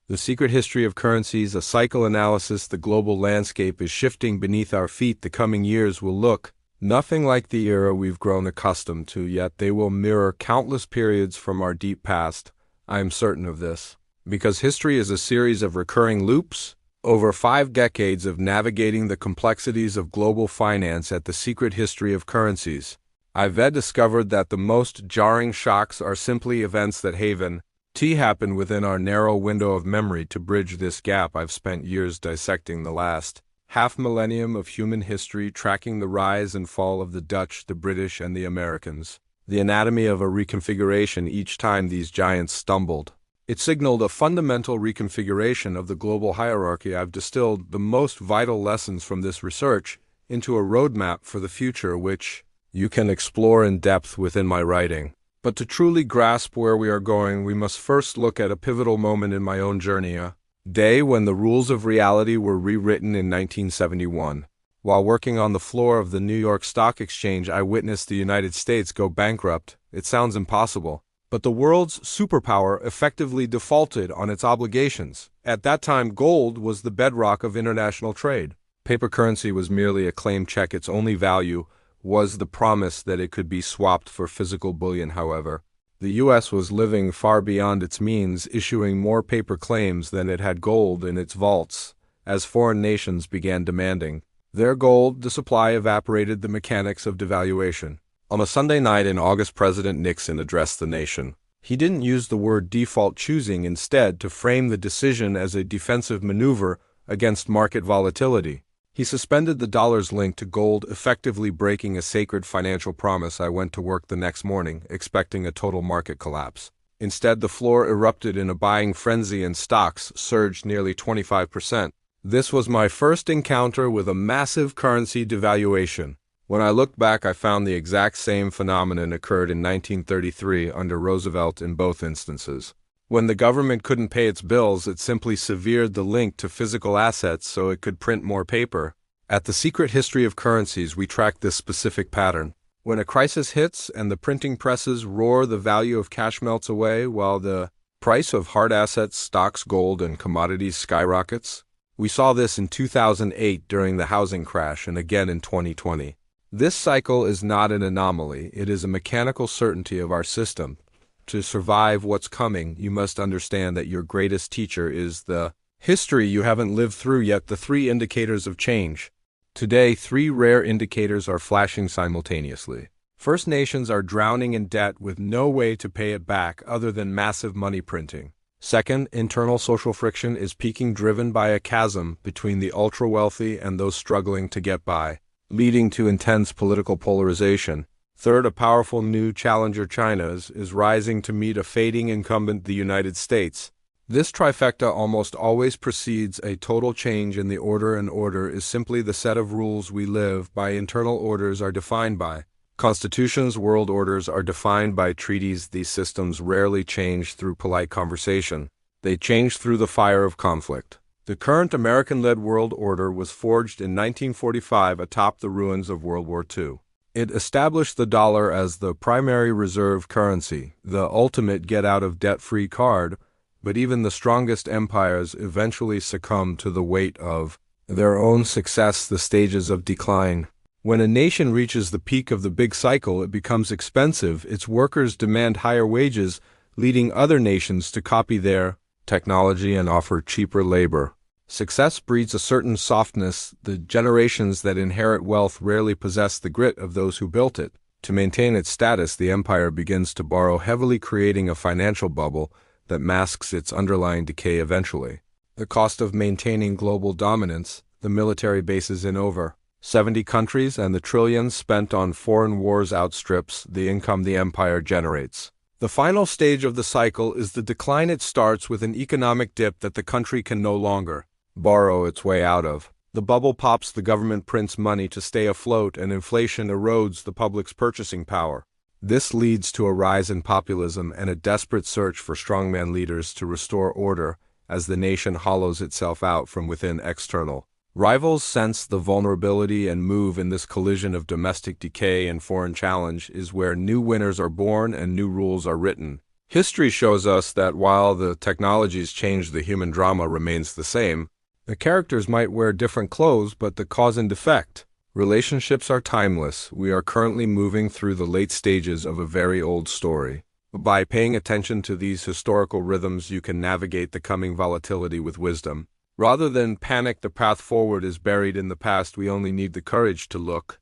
The Secret History of Currencies, a cycle analysis. The global landscape is shifting beneath our feet. The coming years will look nothing like the era we've grown accustomed to, yet they will mirror countless periods from our deep past. I am certain of this, because history is a series of recurring loops, over 5 decades of navigating the complexities of global finance. At the Secret History of Currencies, I've discovered that the most jarring shocks are simply events that happen within our narrow window of memory. To bridge this gap, I've spent years dissecting the last half-millennium of human history, tracking the rise and fall of the Dutch, the British, and the Americans. The anatomy of a reconfiguration. Each time these giants stumbled, it signaled a fundamental reconfiguration of the global hierarchy. I've distilled the most vital lessons from this research into a roadmap for the future, which you can explore in depth within my writing. But to truly grasp where we are going, we must first look at a pivotal moment in my own journey, a day when the rules of reality were rewritten in 1971. While working on the floor of the New York Stock Exchange, I witnessed the United States go bankrupt. It sounds impossible, but the world's superpower effectively defaulted on its obligations. At that time, gold was the bedrock of international trade. Paper currency was merely a claim check. Its only value was the promise that it could be swapped for physical bullion. However, the U.S. was living far beyond its means, issuing more paper claims than it had gold in its vaults. As foreign nations began demanding their gold, the supply evaporated. The mechanics of devaluation. On a Sunday night in August, President Nixon addressed the nation. He didn't use the word default, choosing instead to frame the decision as a defensive maneuver against market volatility. He suspended the dollar's link to gold, effectively breaking a sacred financial promise. I went to work the next morning, expecting a total market collapse. Instead, the floor erupted in a buying frenzy and stocks surged nearly 25%. This was my first encounter with a massive currency devaluation. When I looked back, I found the exact same phenomenon occurred in 1933 under Roosevelt. In both instances, when the government couldn't pay its bills, it simply severed the link to physical assets so it could print more paper. At the Secret History of Currencies, we track this specific pattern. When a crisis hits and the printing presses roar, the value of cash melts away while the price of hard assets, stocks, gold, and commodities skyrockets. We saw this in 2008 during the housing crash and again in 2020. This cycle is not an anomaly. It is a mechanical certainty of our system. To survive what's coming, you must understand that your greatest teacher is the history you haven't lived through yet. The 3 indicators of change. Today, 3 rare indicators are flashing simultaneously. First, nations are drowning in debt with no way to pay it back other than massive money printing. Second, internal social friction is peaking, driven by a chasm between the ultra-wealthy and those struggling to get by, leading to intense political polarization. Third, a powerful new challenger, China, is rising to meet a fading incumbent, the United States. This trifecta almost always precedes a total change in the order, and order is simply the set of rules we live by. Internal orders are defined by constitutions, world orders are defined by treaties. These systems rarely change through polite conversation. They change through the fire of conflict. The current American-led world order was forged in 1945 atop the ruins of World War II. It established the dollar as the primary reserve currency, the ultimate get-out-of-debt-free card, but even the strongest empires eventually succumb to the weight of their own success. The stages of decline. When a nation reaches the peak of the big cycle, it becomes expensive. Its workers demand higher wages, leading other nations to copy their technology and offer cheaper labor. Success breeds a certain softness. The generations that inherit wealth rarely possess the grit of those who built it. To maintain its status, the empire begins to borrow heavily, creating a financial bubble that masks its underlying decay eventually. The cost of maintaining global dominance. The military bases in over 70 countries and the trillions spent on foreign wars outstrips the income the empire generates. The final stage of the cycle is the decline. It starts with an economic dip that the country can no longer borrow its way out of. The bubble pops, the government prints money to stay afloat, and inflation erodes the public's purchasing power. This leads to a rise in populism and a desperate search for strongman leaders to restore order as the nation hollows itself out from within. External rivals sense the vulnerability and move in. This collision of domestic decay and foreign challenge is where new winners are born and new rules are written. History shows us that while the technologies change, the human drama remains the same. The characters might wear different clothes, but the cause and effect. Relationships are timeless. We are currently moving through the late stages of a very old story. By paying attention to these historical rhythms, you can navigate the coming volatility with wisdom. Rather than panic, the path forward is buried in the past. We only need the courage to look.